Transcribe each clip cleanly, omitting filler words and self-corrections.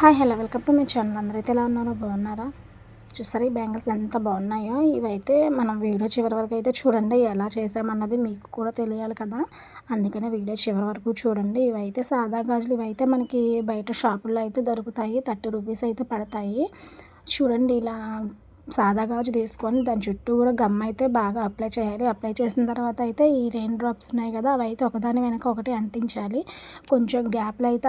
Hi hello welcome to my channel. అందరైతే ఎలా ఉన్నారో బాగున్నారా? చూసారా ఈ బ్యాంగిల్స్ ఎంత బాగున్నాయో. ఇవైతే మనం వీడియో చివరి వరకు అయితే చూడండి, ఎలా చేసామన్నది మీకు కూడా తెలియాలి కదా, అందుకనే వీడియో చివరి వరకు చూడండి. ఇవైతే సాదా గాజులు, ఇవైతే మనకి బయట షాపుల్లో అయితే దొరుకుతాయి, 30 రూపీస్ అయితే పడతాయి. చూడండి, ఇలా సాదా గాజు తీసుకొని దాని చుట్టూ కూడా గమ్ అయితే బాగా అప్లై చేయాలి. అప్లై చేసిన తర్వాత అయితే ఈ రెయిన్ డ్రాప్స్ ఉన్నాయి కదా, అవి అయితే ఒకదాని వెనక ఒకటి అంటించాలి. కొంచెం గ్యాప్లో అయితే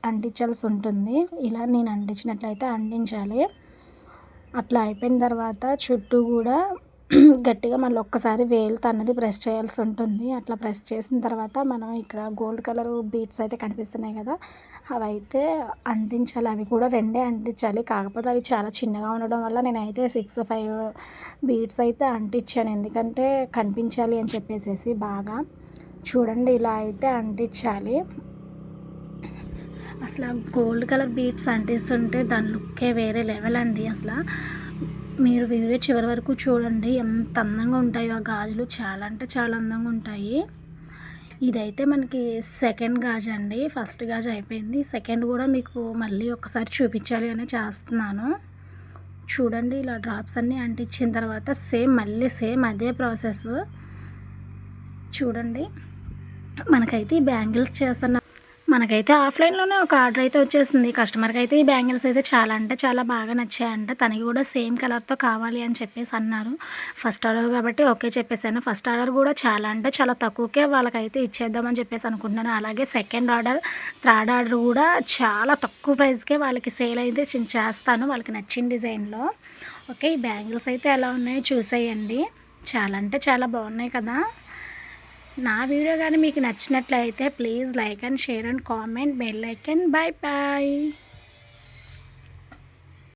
అంటించాల్సి ఉంటుంది. ఇలా నేను అంటించినట్లయితే అంటించాలి. అట్లా అయిపోయిన తర్వాత చుట్టూ కూడా గట్టిగా మళ్ళీ ఒక్కసారి వేలుతో అన్నది ప్రెస్ చేయాల్సి ఉంటుంది. అట్లా ప్రెస్ చేసిన తర్వాత మనం ఇక్కడ గోల్డ్ కలర్ బీడ్స్ అయితే కనిపిస్తున్నాయి కదా, అవి అయితే అంటించాలి. అవి కూడా రెండే అంటించాలి, కాకపోతే అవి చాలా చిన్నగా ఉండడం వల్ల నేనైతే 6-5 బీడ్స్ అయితే అంటించాను, ఎందుకంటే కనిపించాలి అని చెప్పేసి బాగా. చూడండి, ఇలా అయితే అంటించాలి. అసలు గోల్డ్ కలర్ బీడ్స్ అంటిస్తుంటే దాని లుక్కే వేరే లెవెల్ అండి. అసలు మీరు వీడియో చివరి వరకు చూడండి, ఎంత అందంగా ఉంటాయో ఆ గాజులు, చాలా అంటే చాలా అందంగా ఉంటాయి. ఇదైతే మనకి సెకండ్ గాజు అండి. ఫస్ట్ గాజు అయిపోయింది, సెకండ్ కూడా మీకు మళ్ళీ ఒకసారి చూపించాలి అని చేస్తున్నాను. చూడండి, ఇలా డ్రాప్స్ అన్నీ అంటించిన తర్వాత మళ్ళీ సేమ్ అదే ప్రాసెస్. చూడండి, మనకైతే ఈ బ్యాంగిల్స్ చేస్తున్న మనకైతే ఆఫ్లైన్లోనే ఒక ఆర్డర్ అయితే వచ్చేసింది. కస్టమర్కి అయితే ఈ బ్యాంగిల్స్ అయితే చాలా అంటే చాలా బాగా నచ్చాయంట. తనకి కూడా సేమ్ కలర్తో కావాలి అని చెప్పేసి అన్నారు. ఫస్ట్ ఆర్డర్ కాబట్టి ఓకే చెప్పేసాను. ఫస్ట్ ఆర్డర్ కూడా చాలా అంటే చాలా తక్కువకే వాళ్ళకైతే ఇచ్చేద్దామని చెప్పేసి అనుకుంటున్నాను. అలాగే సెకండ్ ఆర్డర్, థర్డ్ ఆర్డర్ కూడా చాలా తక్కువ ప్రైస్కే వాళ్ళకి సేల్ అయితే చేస్తాను, వాళ్ళకి నచ్చిన డిజైన్లో. ఓకే, ఈ బ్యాంగిల్స్ అయితే ఎలా ఉన్నాయో చూసేయండి. చాలా అంటే చాలా బాగున్నాయి కదా. నా వీడియో కానీ మీకు నచ్చినట్లయితే please like and share and comment, bell icon. Bye bye.